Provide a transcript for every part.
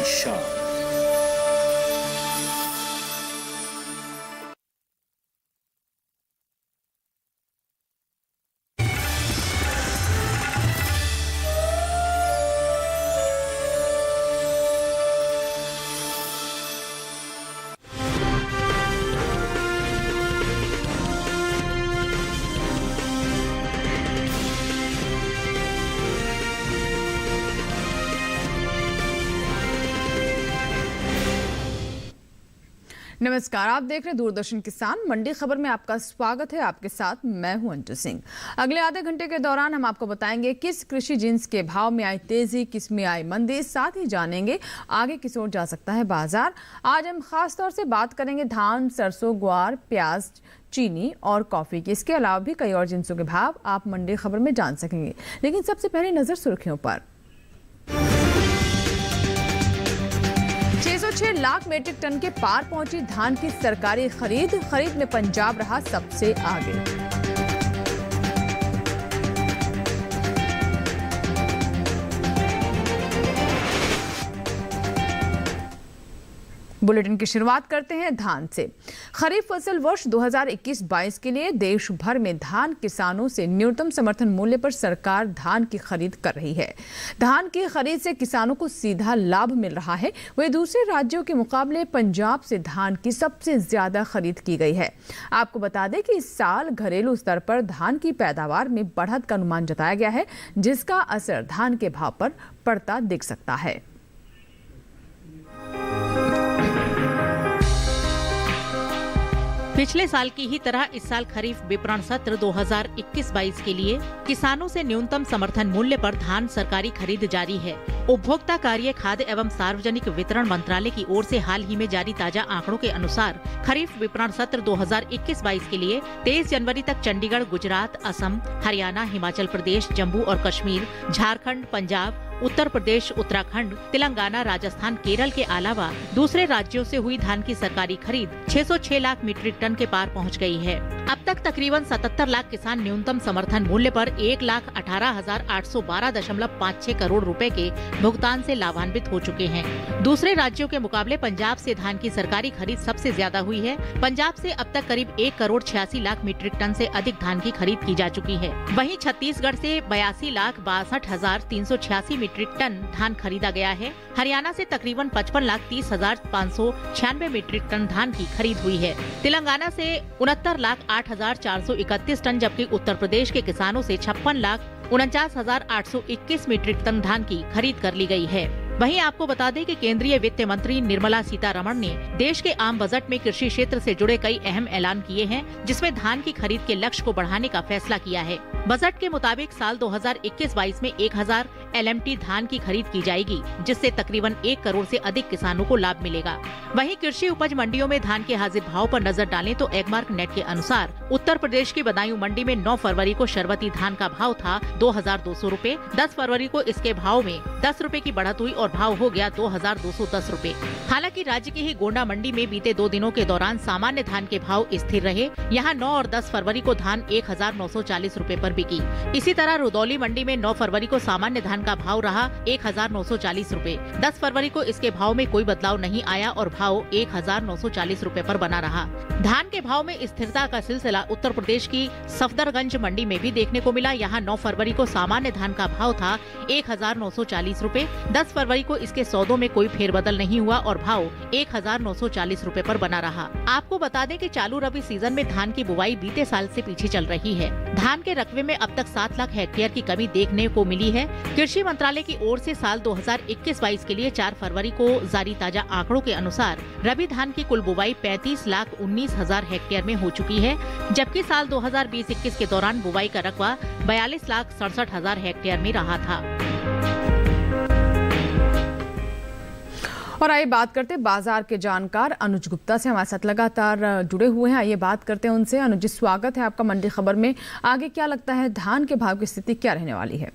शान। नमस्कार, आप देख रहे हैं दूरदर्शन किसान मंडी खबर में आपका स्वागत है। आपके साथ मैं हूं अंजू सिंह। अगले आधे घंटे के दौरान हम आपको बताएंगे किस कृषि जिन्स के भाव में आई तेजी, किस में आई मंदी, साथ ही जानेंगे आगे किस ओर जा सकता है बाजार। आज हम खास तौर से बात करेंगे धान, सरसों, ग्वार, प्याज, चीनी और कॉफी की। इसके अलावा भी कई और जिन्सों के भाव आप मंडी खबर में जान सकेंगे। लेकिन सबसे पहले नजर सुर्खियों पर। 606 लाख मीट्रिक टन के पार पहुंची धान की सरकारी खरीद में पंजाब रहा सबसे आगे। बुलेटिन की शुरुआत करते हैं धान से। खरीफ फसल वर्ष 2021-22 के लिए देश भर में धान किसानों से न्यूनतम समर्थन मूल्य पर सरकार धान की खरीद कर रही है। धान की खरीद से किसानों को सीधा लाभ मिल रहा है। वहीं दूसरे राज्यों के मुकाबले पंजाब से धान की सबसे ज्यादा खरीद की गई है। आपको बता दें कि इस साल घरेलू स्तर पर धान की पैदावार में बढ़त का अनुमान जताया गया है, जिसका असर धान के भाव पर पड़ता दिख सकता है। पिछले साल की ही तरह इस साल खरीफ विपणन सत्र 2021-22 के लिए किसानों से न्यूनतम समर्थन मूल्य पर धान सरकारी खरीद जारी है। उपभोक्ता कार्य, खाद्य एवं सार्वजनिक वितरण मंत्रालय की ओर से हाल ही में जारी ताजा आंकड़ों के अनुसार खरीफ विपणन सत्र 2021-22 के लिए 23 जनवरी तक चंडीगढ़, गुजरात, असम, हरियाणा, हिमाचल प्रदेश, जम्मू और कश्मीर, झारखंड, पंजाब, उत्तर प्रदेश, उत्तराखंड, तेलंगाना, राजस्थान, केरल के अलावा दूसरे राज्यों से हुई धान की सरकारी खरीद 606 लाख मीट्रिक टन के पार पहुंच गई है। अब तक तकरीबन 77 लाख किसान न्यूनतम समर्थन मूल्य पर 1,18,812.56 करोड़ रुपए के भुगतान से लाभान्वित हो चुके हैं। दूसरे राज्यों के मुकाबले पंजाब से धान की सरकारी खरीद सबसे ज्यादा हुई है। पंजाब से अब तक करीब 1,86 लाख मीट्रिक टन से अधिक धान की खरीद की जा चुकी है। वहीं छत्तीसगढ़ से 82,62,386 मीट्रिक टन धान खरीदा गया है। हरियाणा से तकरीबन 55,30,596 मीट्रिक टन धान की खरीद हुई है। तेलंगाना से 69,08,431 टन, जबकि उत्तर प्रदेश के किसानों से 56,49,821 मीट्रिक टन धान की खरीद कर ली गई है। वहीं आपको बता दें कि केंद्रीय वित्त मंत्री निर्मला सीतारमण ने देश के आम बजट में कृषि क्षेत्र से जुड़े कई अहम ऐलान किए हैं, जिसमें धान की खरीद के लक्ष्य को बढ़ाने का फैसला किया है। बजट के मुताबिक साल 2021-22 में 1000 LMT धान की खरीद की जाएगी, जिससे तकरीबन 1 करोड़ से अधिक किसानों को लाभ मिलेगा। वहीं कृषि उपज मंडियों में धान के हाजिर भाव पर नजर डालें तो एगमार्क नेट के अनुसार उत्तर प्रदेश की बदायूं मंडी में 9 फरवरी को शरबती धान का भाव था 2,200 रूपए। 10 फरवरी को इसके भाव में 10 रूपए की बढ़त हुई और भाव हो गया 2,210 रूपए। हालांकि राज्य की ही गोंडा मंडी में बीते 2 दिनों के दौरान सामान्य धान के भाव स्थिर रहे। यहाँ 9 और 10 फरवरी को धान 1,940 रूपए पर बिकी। इसी तरह रुदौली मंडी में 9 फरवरी को सामान्य धान का भाव रहा 1,940 रूपए। 10 फरवरी को इसके भाव में कोई बदलाव नहीं आया और भाव 1,940 रूपए पर बना रहा। धान के भाव में स्थिरता का सिलसिला उत्तर प्रदेश की सफदरगंज मंडी में भी देखने को मिला। यहाँ 9 फरवरी को सामान्य धान का भाव था 1,940 रूपए। 10 फरवरी को इसके सौदों में कोई फेरबदल नहीं हुआ और भाव 1,940 रूपए पर बना रहा। आपको बता दें कि चालू रबी सीजन में धान की बुवाई बीते साल से पीछे चल रही है। धान के रकबे में अब तक 7 लाख हेक्टेयर की कमी देखने को मिली है। कृषि मंत्रालय की ओर से साल 2021-22 के लिए 4 फरवरी को जारी ताजा आंकड़ों के अनुसार रबी धान की कुल बुवाई 35,19,000 हेक्टेयर में हो चुकी है, जबकि साल 2020-21 के दौरान बुवाई का रकबा 42,67,000 हेक्टेयर में रहा था। और आइए बात करते हैं बाजार के जानकार अनुज गुप्ता से, हमारे साथ लगातार जुड़े हुए हैं। आइए बात करते हैं उनसे। अनुज जी, स्वागत है आपका मंडी खबर में। आगे क्या लगता है, धान के भाव की स्थिति क्या रहने वाली है?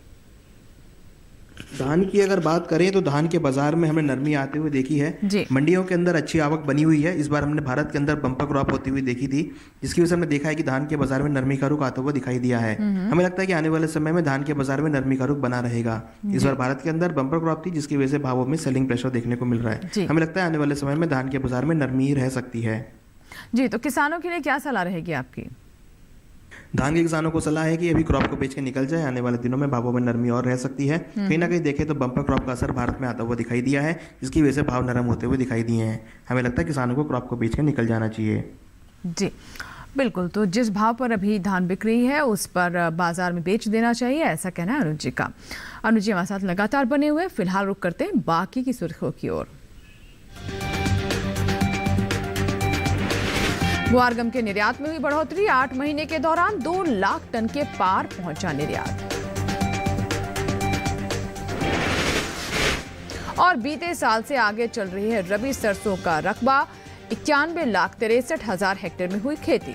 धान की अगर बात करें तो धान के बाजार में हमें नरमी आते हुए देखी है। मंडियों के अंदर अच्छी आवक बनी हुई है। इस बार हमने भारत के अंदर बम्पर क्रॉप होती हुई देखी थी, जिसकी वजह से हमने देखा है कि धान के बाजार में नरमी का रुख आता हुआ दिखाई दिया है। हमें लगता है कि आने वाले समय में धान के बाजार में नरमी का रुख बना रहेगा। इस बार भारत के अंदर बम्पर क्रॉप थी, जिसकी वजह से भावों में सेलिंग प्रेशर देखने को मिल रहा है। हमें लगता है आने वाले समय में धान के बाजार में नरमी ही रह सकती है। जी, तो किसानों के लिए क्या सलाह रहेगी आपकी? धान के किसानों को सलाह है कि अभी क्रॉप को बेच के निकल जाए। आने वाले दिनों में भावों में नरमी और रह सकती है। कहीं ना कहीं देखें तो बम्पर क्रॉप का असर भारत में आता हुआ दिखाई दिया है, जिसकी वजह से भाव नरम होते हुए दिखाई दिए हैं। हमें लगता है किसानों को क्रॉप को बेच के निकल जाना चाहिए। जी बिल्कुल, तो जिस भाव पर अभी धान बिक रही है उस पर बाजार में बेच देना चाहिए, ऐसा कहना है अनुज जी का। अनुज जी हमारे साथ लगातार बने हुए। फिलहाल रुक करते हैं बाकी की सुर्खियों की ओर। ग्वार गम के निर्यात में हुई बढ़ोतरी। 8 महीने के दौरान 2 लाख टन के पार पहुंचा निर्यात। और बीते साल से आगे चल रही है रबी सरसों का रकबा। 91,63,000 हेक्टेयर में हुई खेती।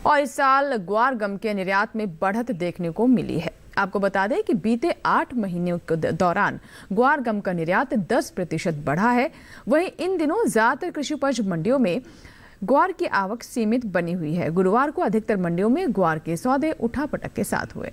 और इस साल ग्वार गम के निर्यात में बढ़त देखने को मिली है। आपको बता दें कि बीते 8 महीनों के दौरान ग्वार गम का निर्यात 10% बढ़ा है। वहीं इन दिनों ज्यादातर कृषि उपज मंडियों में ग्वार की आवक सीमित बनी हुई है। गुरुवार को अधिकतर मंडियों में ग्वार के सौदे उठापटक के साथ हुए।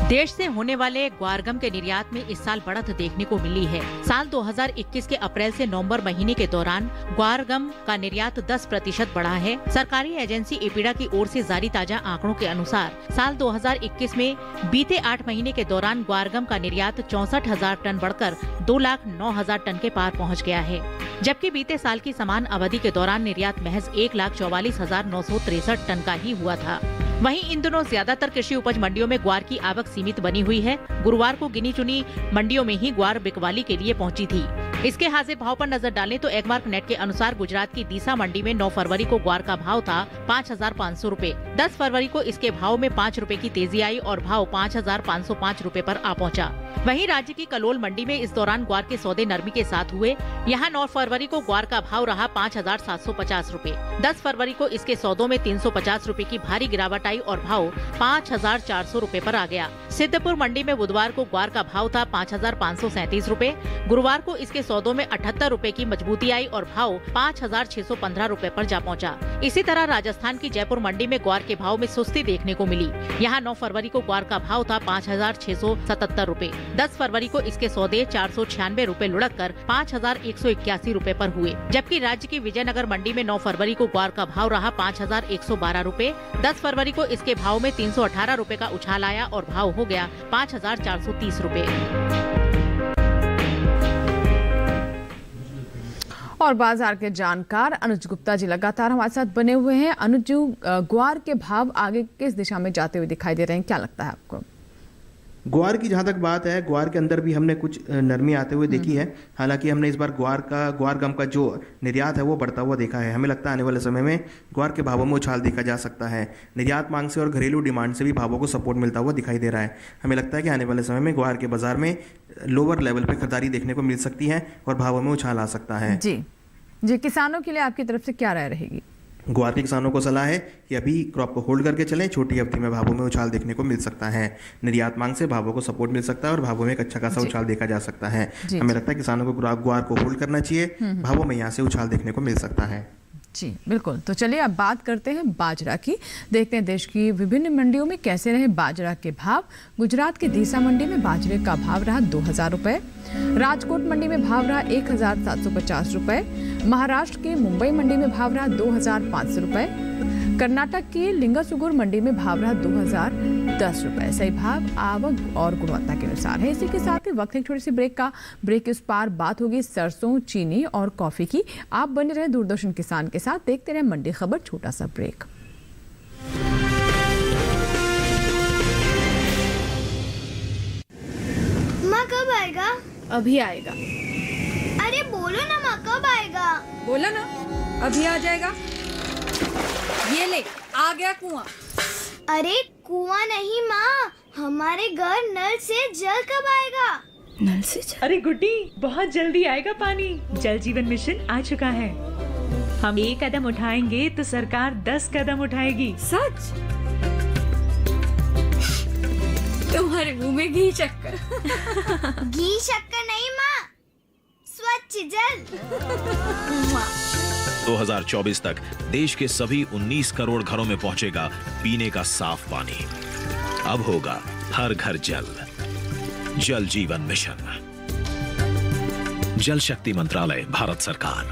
देश से होने वाले ग्वारगम के निर्यात में इस साल बढ़त देखने को मिली है। साल 2021 के अप्रैल से नवंबर महीने के दौरान ग्वारगम का निर्यात 10% बढ़ा है। सरकारी एजेंसी एपीडा की ओर से जारी ताजा आंकड़ों के अनुसार साल 2021 में बीते 8 महीने के दौरान ग्वारगम का निर्यात 64,000 टन बढ़कर 2,09,000 टन के पार पहुंच गया है। जबकि बीते साल की समान अवधि के दौरान निर्यात महज 1,44,963 टन का ही हुआ था। वहीं इन दिनों ज्यादातर कृषि उपज मंडियों में ग्वार की आवक सीमित बनी हुई है। गुरुवार को गिनी चुनी मंडियों में ही ग्वार बिकवाली के लिए पहुंची थी। इसके हाजिर भाव पर नजर डालें तो एगमार्क नेट के अनुसार गुजरात की दीसा मंडी में 9 फरवरी को ग्वार का भाव था 5,500 रूपए। 10 फरवरी को इसके भाव में 5 रूपए की तेजी आई और भाव 5,505 रूपए पर आ पहुंचा। वहीं राज्य की कलोल मंडी में इस दौरान ग्वार के सौदे नरमी के साथ हुए। यहाँ 9 फरवरी को ग्वार का भाव रहा 5,750 रूपए। 10 फरवरी को इसके सौदों में 350 रूपए की भारी गिरावट आई और भाव 5,400 रूपए पर आ गया। सिद्धपुर मंडी में बुधवार को ग्वार का भाव था 5,537 रूपए। गुरुवार को इसके सौदों में 78 रूपए की मजबूती आई और भाव 5,615 रूपए पर जा पहुंचा। इसी तरह राजस्थान की जयपुर मंडी में ग्वार के भाव में सुस्ती देखने को मिली। यहाँ 9 फरवरी को ग्वार का भाव था 5,677 रूपए। 10 फरवरी को इसके सौदे 496 रूपए लुढ़क कर 5,181 रूपए पर हुए। जबकि राज्य की विजयनगर मंडी में 9 फरवरी को ग्वार का भाव रहा 5,112 रूपए। 10 फरवरी को इसके भाव में 318 रूपए का उछाल आया और भाव हो गया 5,430 रूपए। और बाजार के जानकार अनुज गुप्ता जी लगातार हमारे साथ बने हुए हैं। अनुज जी, ग्वार के भाव आगे किस दिशा में जाते हुए दिखाई दे रहे हैं, क्या लगता है आपको? ग्वार की जहाँ तक बात है, ग्वार के अंदर भी हमने कुछ नरमी आते हुए देखी है। हालांकि हमने इस बार ग्वार गम का जो निर्यात है वो बढ़ता हुआ देखा है। हमें लगता है आने वाले समय में ग्वार के भावों में उछाल देखा जा सकता है। निर्यात मांग से और घरेलू डिमांड से भी भावों को सपोर्ट मिलता हुआ दिखाई दे रहा है। हमें लगता है कि आने वाले समय में ग्वार के बाजार में लोअर लेवल पर खरीदारी देखने को मिल सकती है और भावों में उछाल आ सकता है। जी, किसानों के लिए आपकी तरफ से क्या राय रहेगी? ग्वार के किसानों को सलाह है कि अभी क्रॉप को होल्ड करके चलें। छोटी अवधि में भावों में उछाल देखने को मिल सकता है। निर्यात मांग से भावों को सपोर्ट मिल सकता है और भावों में एक अच्छा खासा उछाल देखा जा सकता है। हमें लगता है किसानों को ग्वार को होल्ड करना चाहिए। भावों में यहाँ से उछाल देखने को मिल सकता है। जी बिल्कुल, तो चलिए अब बात करते हैं बाजरा की। देखते हैं देश की विभिन्न मंडियों में कैसे रहे बाजरा के भाव। गुजरात के दीसा मंडी में बाजरे का भाव रहा 2,000 रुपए। राजकोट मंडी में भाव रहा 1,750 रुपए। महाराष्ट्र के मुंबई मंडी में भाव रहा 2,500 रुपए। कर्नाटक की लिंगासुगुर मंडी में भाव रहा 2,010 रुपए। सही भाव आवक और गुणवत्ता के अनुसार है। इसी के साथ ही वक्त एक छोटी सी ब्रेक का। ब्रेक के उस पार बात होगी सरसों, चीनी और कॉफी की। आप बने रहे दूरदर्शन किसान के साथ, देखते रहे मंडी खबर। छोटा सा ब्रेक। माँ कब आएगा? अभी आएगा। अरे बोलो ना माँ, कब आएगा? बोला ना, अभी आ जाएगा। ये ले, आ गया कुआं। अरे कुआं नहीं माँ, हमारे घर नल से जल कब आएगा? नल से अरे गुड्डी, बहुत जल्दी आएगा पानी। जल जीवन मिशन आ चुका है। हम 1 कदम उठाएंगे तो सरकार 10 कदम उठाएगी। सच? तुम्हारे मुंह में घी शक्कर। घी शक्कर नहीं माँ, स्वच्छ जल। 2024 तक देश के सभी 19 करोड़ घरों में पहुंचेगा पीने का साफ पानी। अब होगा हर घर जल। जल जीवन मिशन, जल शक्ति मंत्रालय, भारत सरकार।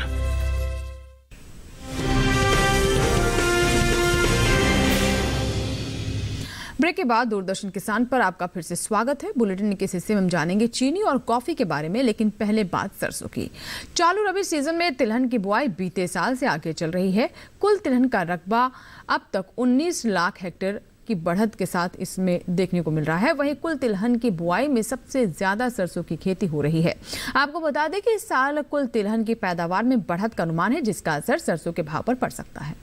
ब्रेक के बाद दूरदर्शन किसान पर आपका फिर से स्वागत है। बुलेटिन के इस हिस्से में हम जानेंगे चीनी और कॉफी के बारे में, लेकिन पहले बात सरसों की। चालू रबी सीजन में तिलहन की बुआई बीते साल से आगे चल रही है। कुल तिलहन का रकबा अब तक 19 लाख हेक्टेयर की बढ़त के साथ इसमें देखने को मिल रहा है। वहीं कुल तिलहन की बुआई में सबसे ज्यादा सरसों की खेती हो रही है। आपको बता दें कि इस साल कुल तिलहन की पैदावार में बढ़त का अनुमान है, जिसका असर सरसों के भाव पर पड़ सकता है।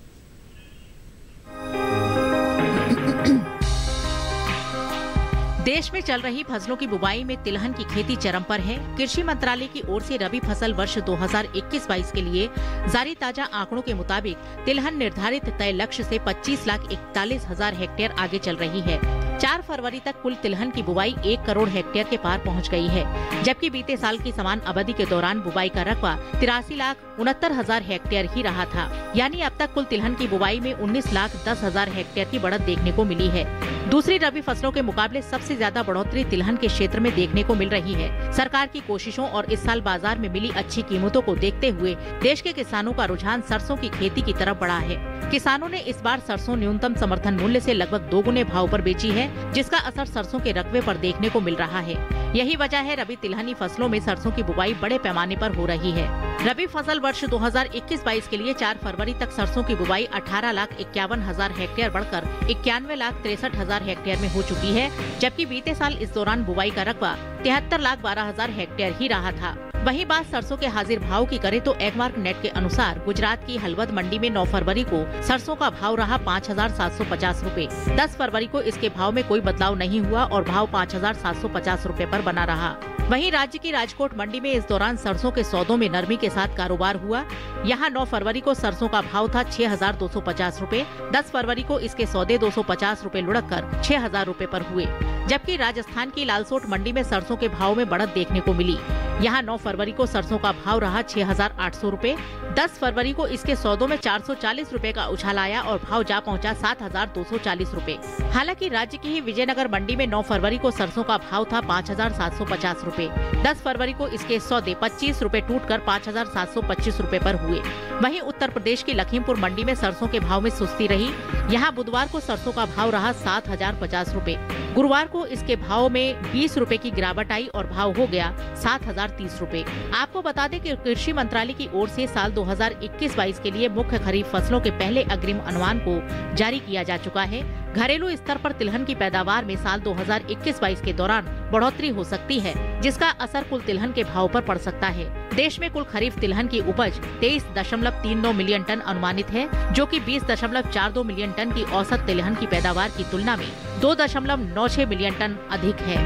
देश में चल रही फसलों की बुवाई में तिलहन की खेती चरम पर है। कृषि मंत्रालय की ओर से रबी फसल वर्ष 2021-22 के लिए जारी ताजा आंकड़ों के मुताबिक तिलहन निर्धारित तय लक्ष्य से 25,41,000 हेक्टेयर आगे चल रही है। 4 फरवरी तक कुल तिलहन की बुवाई 1 करोड़ हेक्टेयर के पार पहुंच गई है, जबकि बीते साल की समान अवधि के दौरान बुवाई का रकबा 83,69,000 हेक्टेयर ही रहा था। यानी अब तक कुल तिलहन की बुवाई में 19,10,000 हेक्टेयर की बढ़त देखने को मिली है। दूसरी रबी फसलों के मुकाबले सबसे ज्यादा बढ़ोतरी तिलहन के क्षेत्र में देखने को मिल रही है। सरकार की कोशिशों और इस साल बाजार में मिली अच्छी कीमतों को देखते हुए देश के किसानों का रुझान सरसों की खेती की तरफ बढ़ा है। किसानों ने इस बार सरसों न्यूनतम समर्थन मूल्य से लगभग 2 गुने भाव पर बेची है, जिसका असर सरसों के रकबे पर देखने को मिल रहा है। यही वजह है रबी तिलहनी फसलों में सरसों की बुवाई बड़े पैमाने पर हो रही है। रबी फसल वर्ष 2021-22 के लिए 4 फरवरी तक सरसों की बुवाई 18,51,000 हेक्टेयर बढ़कर 91,63,000 हेक्टेयर में हो चुकी है, जबकि बीते साल इस दौरान बुवाई का रकबा 73,12,000 हेक्टेयर ही रहा था। वहीं बात सरसों के हाजिर भाव की करें तो एगमार्क नेट के अनुसार गुजरात की हलवद मंडी में 9 फरवरी को सरसों का भाव रहा 5,750 रूपए। 10 फरवरी को इसके भाव में कोई बदलाव नहीं हुआ और भाव 5,750 रूपए पर बना रहा। वहीं राज्य की राजकोट मंडी में इस दौरान सरसों के सौदों में नरमी के साथ कारोबार हुआ। यहां 9 फरवरी को सरसों का भाव था 6,250 रूपए। 10 फरवरी को इसके सौदे 250 रूपए लुढ़क कर 6,000 रूपए पर हुए, जबकि राजस्थान की लालसोट मंडी में सरसों के भाव में बढ़त देखने को मिली। यहाँ 9 फरवरी को सरसों का भाव रहा 6,800 रूपए। 10 फरवरी को इसके सौदों में 440 रूपए का उछाल आया और भाव जा पहुंचा 7,240 रूपए। हालांकि राज्य की ही विजयनगर मंडी में 9 फरवरी को सरसों का भाव था 5,750 रूपए। 10 फरवरी को इसके सौदे 25 रूपए टूटकर 5,725 रूपए पर हुए। वहीं उत्तर प्रदेश की लखीमपुर मंडी में सरसों के भाव में सुस्ती रही। यहाँ बुधवार को सरसों का भाव रहा 7,050 रूपए। गुरुवार को इसके भाव में 20 रूपए की गिरावट आई और भाव हो गया 7,030 रूपए। आपको बता दें कि कृषि मंत्रालय की ओर से साल 2021-22 के लिए मुख्य खरीफ फसलों के पहले अग्रिम अनुमान को जारी किया जा चुका है। घरेलू स्तर पर तिलहन की पैदावार में साल 2021-22 के दौरान बढ़ोतरी हो सकती है, जिसका असर कुल तिलहन के भाव पर पड़ सकता है। देश में कुल खरीफ तिलहन की उपज 23.39 मिलियन टन अनुमानित है, जो कि 20.42 मिलियन टन की औसत तिलहन की पैदावार की तुलना में 2.96 मिलियन टन अधिक है।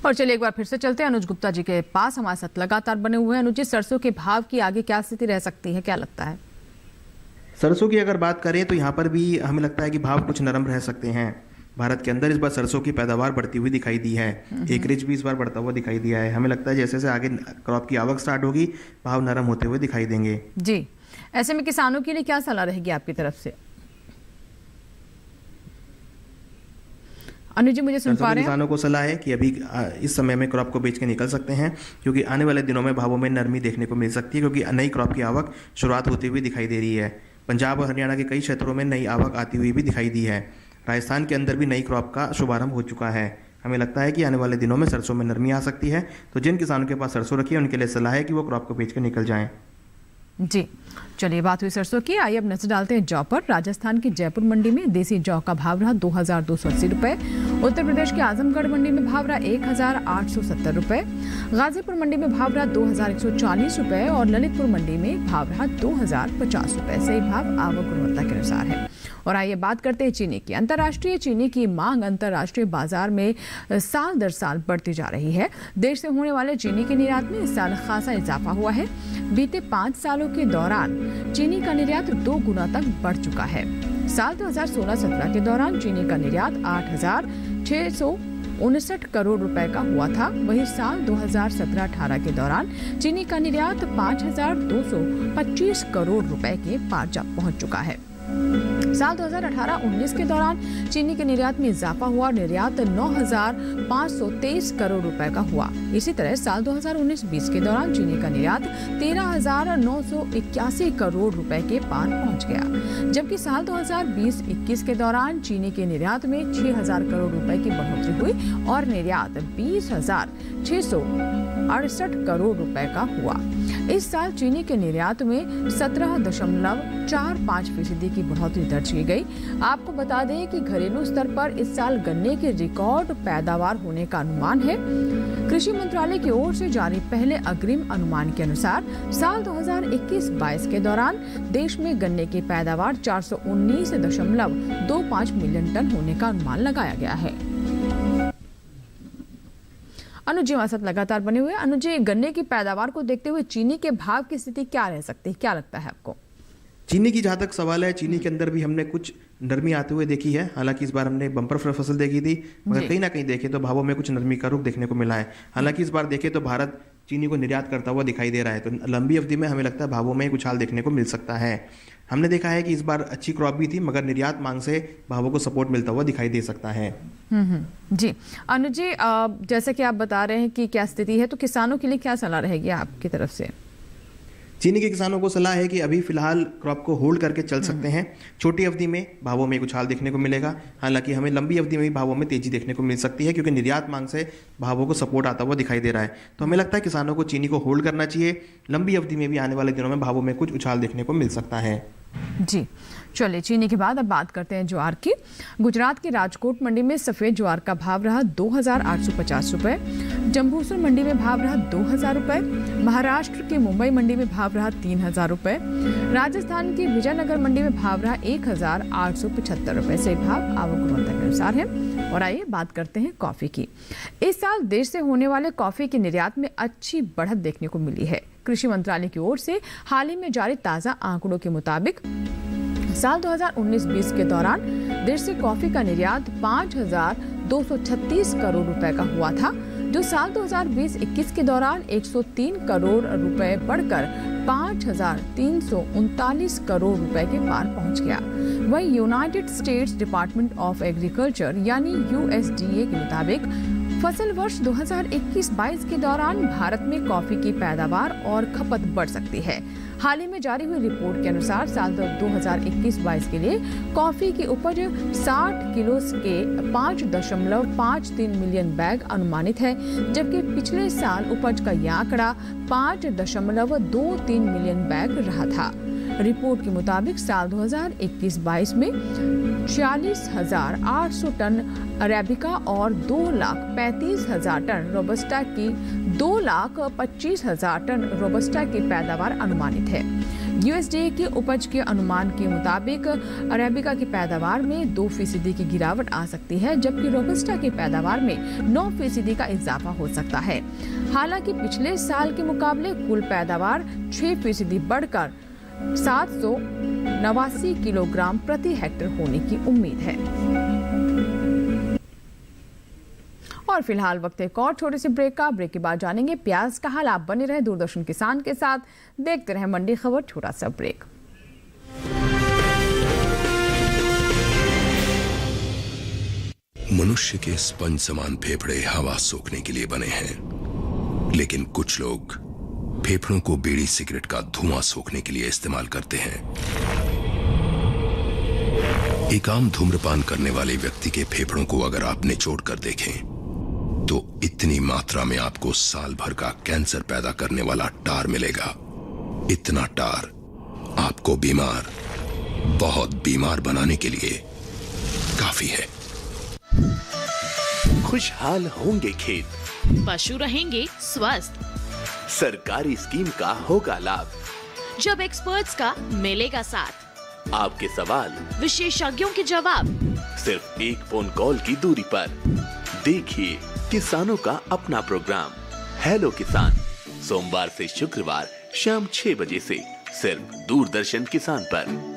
और चलिए एक बार फिर से चलते हैं अनुज गुप्ता जी के पास, हमारे साथ लगातार बने हुए हैं। अनुज जी, सरसों के भाव की आगे क्या स्थिति रह सकती है, क्या लगता है? सरसों की अगर बात करें तो यहाँ पर भी हमें लगता है कि भाव कुछ नरम रह सकते हैं। भारत के अंदर इस बार सरसों की पैदावार बढ़ती हुई दिखाई दी है, एकरेज भी इस बार बढ़ता हुआ दिखाई दिया है। हमें लगता है जैसे जैसे आगे क्रॉप की आवक स्टार्ट होगी, भाव नरम होते हुए दिखाई देंगे। जी, ऐसे में किसानों के लिए क्या सलाह रहेगी आपकी तरफ से? अनुज जी, मुझे सुन पा रहे हैं? किसानों को सलाह है कि अभी इस समय में क्रॉप को बेच के निकल सकते हैं, क्योंकि आने वाले दिनों में भावों में नरमी देखने को मिल सकती है, क्योंकि नई क्रॉप की आवक शुरुआत होती हुई दिखाई दे रही है। पंजाब और हरियाणा के कई क्षेत्रों में नई आवक आती हुई भी दिखाई दी है। राजस्थान के अंदर भी नई क्रॉप का शुभारंभ हो चुका है। हमें लगता है कि आने वाले दिनों में सरसों में नरमी आ सकती है, तो जिन किसानों के पास सरसों रखी है उनके लिए सलाह है कि वो क्रॉप को बेच के निकल जाएं। जी, चलिए बात हुई सरसों की, आइए अब नजर डालते हैं जौ पर। राजस्थान की जयपुर मंडी में देसी जौ का भाव रहा 2,280 रुपए उत्तर प्रदेश के आजमगढ़ मंडी में भाव रहा 1,870 रुपए, गाजीपुर मंडी में भाव रहा 2,140 रुपए और ललितपुर मंडी में भाव रहा 2,050 रुपए। सही भाव आवक गुणवत्ता के अनुसार है। और आइए बात करते हैं चीनी की। अंतर्राष्ट्रीय चीनी की मांग अंतर्राष्ट्रीय बाजार में साल दर साल बढ़ती जा रही है। देश से होने वाले चीनी के निर्यात में इस साल खासा इजाफा हुआ है। बीते 5 सालों के दौरान चीनी का निर्यात 2 गुना तक बढ़ चुका है। साल 2016-17 के दौरान चीनी का निर्यात 8,659 करोड़ रुपए का हुआ था। वहीं साल 2017-18 के दौरान चीनी का निर्यात 5,225 करोड़ रुपए के पार जा पहुंच चुका है। साल 2018-19 के दौरान चीनी के निर्यात में इजाफा हुआ। निर्यात 9,523 करोड़ रुपए का हुआ। इसी तरह साल 2019-20 के दौरान चीनी का निर्यात 13,981 करोड़ रुपए के पार पहुंच गया, जबकि साल 2020-21 के दौरान चीनी के निर्यात में 6,000 करोड़ रुपए की बढ़ोतरी हुई और निर्यात 20,668 करोड़ रुपए का हुआ। इस साल चीनी के निर्यात में 17.45% की बढ़ोतरी दर्ज की गई। आपको बता दें कि घरेलू स्तर पर इस साल गन्ने की रिकॉर्ड पैदावार होने का अनुमान है। कृषि मंत्रालय की ओर से जारी पहले अग्रिम अनुमान के अनुसार साल 2021-22 के दौरान देश में गन्ने की पैदावार 419.25 मिलियन टन होने का अनुमान लगाया गया है। अनुज जी हमारे साथ लगातार बने हुए। अनुज जी, गन्ने की पैदावार को देखते हुए चीनी के भाव की स्थिति क्या रह सकती है, क्या लगता है आपको? चीनी की जहाँ तक सवाल है, चीनी के अंदर भी हमने कुछ नरमी आते हुए देखी है। हालांकि इस बार हमने बम्पर फसल देखी थी, मगर कहीं ना कहीं देखें तो भावों में कुछ नरमी का रुख देखने को मिला है। हालांकि इस बार देखें तो भारत चीनी को निर्यात करता हुआ दिखाई दे रहा है, तो लंबी अवधि में हमें लगता है भावों में कुछ हाल देखने को मिल सकता है। हमने देखा है कि इस बार अच्छी क्रॉप भी थी, मगर निर्यात मांग से भावों को सपोर्ट मिलता हुआ दिखाई दे सकता है। जी अनुज जी, जैसे कि आप बता रहे हैं कि क्या स्थिति है, तो किसानों के लिए क्या सलाह रहेगी आपकी तरफ से? चीनी के किसानों को सलाह है कि अभी फिलहाल क्रॉप को होल्ड करके चल सकते हैं। छोटी अवधि में भावों में कुछ हाल देखने को मिलेगा। हालांकि हमें लंबी अवधि में भी भावों में तेजी देखने को मिल सकती है, क्योंकि निर्यात मांग से भावों को सपोर्ट आता हुआ दिखाई दे रहा है। तो हमें लगता है किसानों को चीनी को होल्ड करना चाहिए। लंबी अवधि में भी आने वाले दिनों में भावों में कुछ उछाल देखने को मिल सकता है। जी चलिए, चीनी के बाद अब बात करते हैं ज्वार की। गुजरात के राजकोट मंडी में सफेद ज्वार का भाव रहा 2,850 रुपए, जम्बूसर मंडी में भाव रहा 2,000 रुपए, महाराष्ट्र की मुंबई मंडी में भाव रहा 3,000 रुपए, राजस्थान की विजयनगर मंडी में भाव रहा 1,875 रुपए। से भाव आवक गुणवत्ता के अनुसार है। और आइए बात करते हैं कॉफी की। इस साल देश से होने वाले कॉफी के निर्यात में अच्छी बढ़त देखने को मिली है। कृषि मंत्रालय की ओर से हाल ही में जारी ताजा आंकड़ों के मुताबिक साल 2019-20 के दौरान देश से कॉफी का निर्यात 5,236 करोड़ रुपए का हुआ था, जो साल 2020-21 के दौरान 103 करोड़ रुपए बढ़कर 5,339 करोड़ रुपए के पार पहुंच गया। वहीं United states department of agriculture यानी USDA के मुताबिक फसल वर्ष 2021-22 के दौरान भारत में कॉफी की पैदावार और खपत बढ़ सकती है। हाल ही में जारी हुई रिपोर्ट के अनुसार साल 2021-22 के लिए कॉफी की उपज 60 किलो के 5.53 मिलियन बैग अनुमानित है, जबकि पिछले साल उपज का यह आंकड़ा 5.23 मिलियन बैग रहा था। रिपोर्ट के मुताबिक साल 2021-22 में 46,800 टन अरेबिका और 2,35,000 टन रोबस्टा की 2,25,000 टन रोबस्टा की पैदावार अनुमानित है। USDA के उपज के अनुमान के मुताबिक अरेबिका की पैदावार में 2% की गिरावट आ सकती है, जबकि रोबस्टा की पैदावार में 9% का इजाफा हो सकता है। हालांकि पिछले साल के मुकाबले कुल पैदावार 6% बढ़कर 789 किलोग्राम प्रति हेक्टेयर होने की उम्मीद है। और फिलहाल वक्त एक और छोटे से ब्रेक का। ब्रेक के बाद जानेंगे प्याज का हाल। आप बने रहे दूरदर्शन किसान के साथ, देखते रहे मंडी खबर। छोटा सा ब्रेक। मनुष्य के स्पंज समान फेफड़े हवा सोखने के लिए बने हैं, लेकिन कुछ लोग फेफड़ों को बीड़ी सिगरेट का धुआं सोखने के लिए इस्तेमाल करते हैं। एक आम धूम्रपान करने वाले व्यक्ति के फेफड़ों को अगर आप निचोड़ कर देखें तो इतनी मात्रा में आपको साल भर का कैंसर पैदा करने वाला टार मिलेगा। इतना टार आपको बीमार, बहुत बीमार बनाने के लिए काफी है। खुशहाल होंगे खेत, पशु रहेंगे स्वस्थ। सरकारी स्कीम का होगा लाभ, जब एक्सपर्ट्स का मिलेगा साथ। आपके सवाल विशेषज्ञों के जवाब सिर्फ एक फोन कॉल की दूरी पर। देखिए किसानों का अपना प्रोग्राम हेलो किसान, सोमवार से शुक्रवार शाम 6 बजे से सिर्फ दूरदर्शन किसान पर।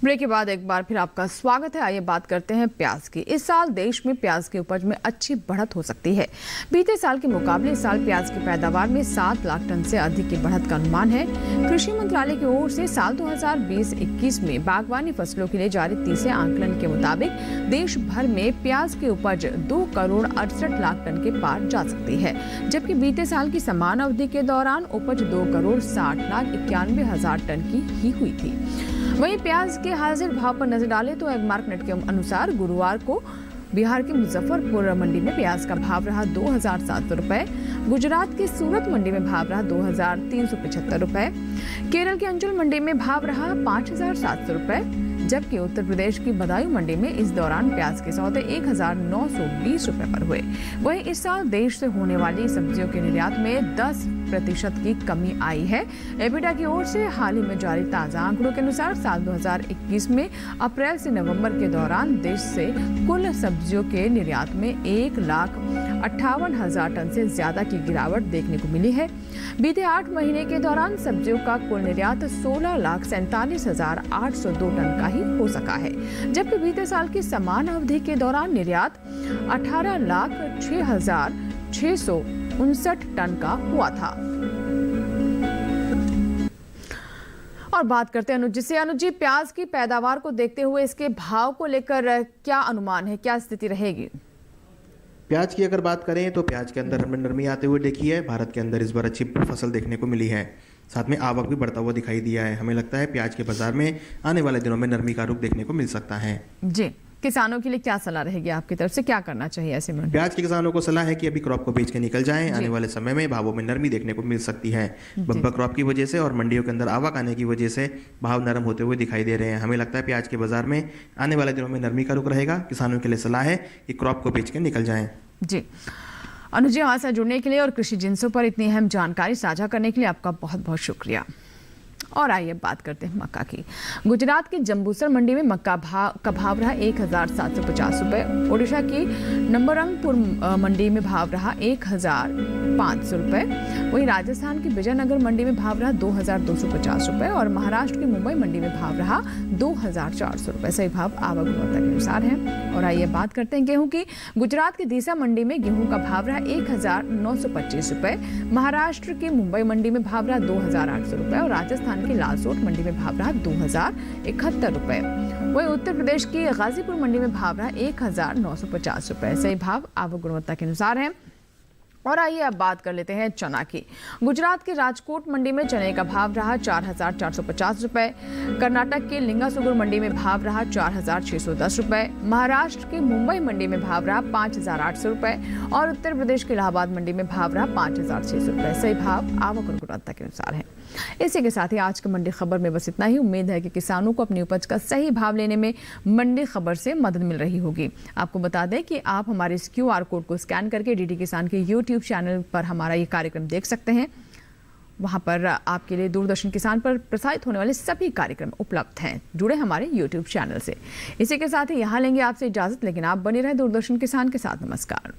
ब्रेक के बाद एक बार फिर आपका स्वागत है। आइए बात करते हैं प्याज की। इस साल देश में प्याज की उपज में अच्छी बढ़त हो सकती है। बीते साल के मुकाबले इस साल प्याज की पैदावार में 7 लाख टन से अधिक की बढ़त का अनुमान है। कृषि मंत्रालय की ओर से साल 2020-21 में बागवानी फसलों के लिए जारी तीसरे आंकलन के मुताबिक देश भर में प्याज की उपज 2 करोड़ 68 लाख टन के पार जा सकती है, जबकि बीते साल की समान अवधि के दौरान उपज 2 करोड़ 60 लाख 91 हजार टन की ही हुई थी। वहीं प्याज के हाजिर भाव पर नजर डालें तो एगमार्कनेट के अनुसार गुरुवार को बिहार के मुजफ्फरपुर मंडी में प्याज का भाव रहा 2,700 रुपए, गुजरात की सूरत मंडी में भाव रहा 2,375 रुपए, केरल की अंचल मंडी में भाव रहा 5,700 रुपए, जबकि उत्तर प्रदेश की बदायूं मंडी में इस दौरान प्याज के सौदे 1,920 रुपए पर हुए। वहीं इस साल देश से होने वाली सब्जियों के निर्यात में 10% की कमी आई है। एबिडा की ओर से हाल ही में जारी ताजा आंकड़ों के अनुसार साल 2021 में अप्रैल से नवंबर के दौरान देश से कुल सब्जियों के निर्यात में 1,58,000 टन से ज्यादा की गिरावट देखने को मिली है। बीते 8 महीने के दौरान सब्जियों का कुल निर्यात 16,47,802 टन का ही हो सका है, जबकि बीते साल की समान अवधि के दौरान निर्यात 18,06,659 टन का हुआ था। और बात करते हैं अनुज जी से। अनुज जी, प्याज की पैदावार को देखते हुए इसके भाव को लेकर क्या अनुमान है, क्या स्थिति रहेगी? प्याज की अगर बात करें तो प्याज के अंदर हमने नरमी आते हुए देखी है। भारत के अंदर इस बार अच्छी फसल देखने को मिली है, साथ में आवक भी बढ़ता हुआ दिखाई दिया है। हमें लगता है प्याज के बाजार में आने वाले दिनों में नरमी का रुख देखने को मिल सकता है। जी, किसानों के लिए क्या सलाह रहेगी आपकी तरफ से, क्या करना चाहिए ऐसे में? प्याज के किसानों को सलाह है कि अभी क्रॉप को बेच के निकल जाएं। आने वाले समय में भावों में नरमी देखने को मिल सकती है। बम्पर क्रॉप की वजह से और मंडियों के अंदर आवक आने की वजह से भाव नरम होते हुए दिखाई दे रहे हैं। हमें लगता है प्याज के बाजार में आने वाले दिनों में नरमी का रुख रहेगा। किसानों के लिए सलाह है कि क्रॉप को बेच के निकल जाएं। जी, अनुज जी, हमारे साथ जुड़ने के लिए और कृषि जिन्सों पर इतनी अहम जानकारी साझा करने के लिए आपका बहुत बहुत शुक्रिया। और आइए बात करते हैं मक्का की। गुजरात की जंबूसर मंडी में मक्का का भाव रहा 1,750 रुपए, ओडिशा की नंबरंगपुर मंडी में भाव रहा 1,500 रुपए, वहीं राजस्थान की विजयनगर मंडी में भाव रहा 2,250 रुपए और महाराष्ट्र की मुंबई मंडी में भाव रहा 2,400 रुपए। सही भाव आवक गुणवत्ता के अनुसार है। और आइए बात करते हैं गेहूं की। गुजरात की दीसा मंडी में गेहूं का भाव रहा 1,925 रुपए, महाराष्ट्र की मुंबई मंडी में भाव रहा 2,800 रुपए और राजस्थान की लालसोट मंडी में भाव रहा 2,071 रुपए। वहीं उत्तर प्रदेश की गाजीपुर मंडी में भाव रहा 1,950 रुपए। सही भाव आवक गुणवत्ता के अनुसार है। और आइए अब बात कर लेते हैं चना की। गुजरात की राजकोट मंडी में चने का भाव रहा 4,450 रुपए, कर्नाटक के लिंगासुगुर मंडी में भाव रहा 4,610 रुपए, महाराष्ट्र की मुंबई मंडी में भाव रहा 5,800 रुपए और उत्तर प्रदेश के इलाहाबाद मंडी में भाव रहा 5,600 रुपए। सही भाव आवक और गुणवत्ता के अनुसार है। इसी के साथ ही आज की मंडी खबर में बस इतना ही। उम्मीद है कि किसानों को अपनी उपज का सही भाव लेने में मंडी खबर से मदद मिल रही होगी। आपको बता दें कि आप हमारे इस QR कोड को स्कैन करके DD किसान के YouTube चैनल पर हमारा ये कार्यक्रम देख सकते हैं। वहां पर आपके लिए दूरदर्शन किसान पर प्रसारित होने वाले सभी कार्यक्रम उपलब्ध हैं। जुड़े हमारे YouTube चैनल से। इसी के साथ ही यहाँ लेंगे आपसे इजाजत, लेकिन आप बने रहे दूरदर्शन किसान के साथ। नमस्कार।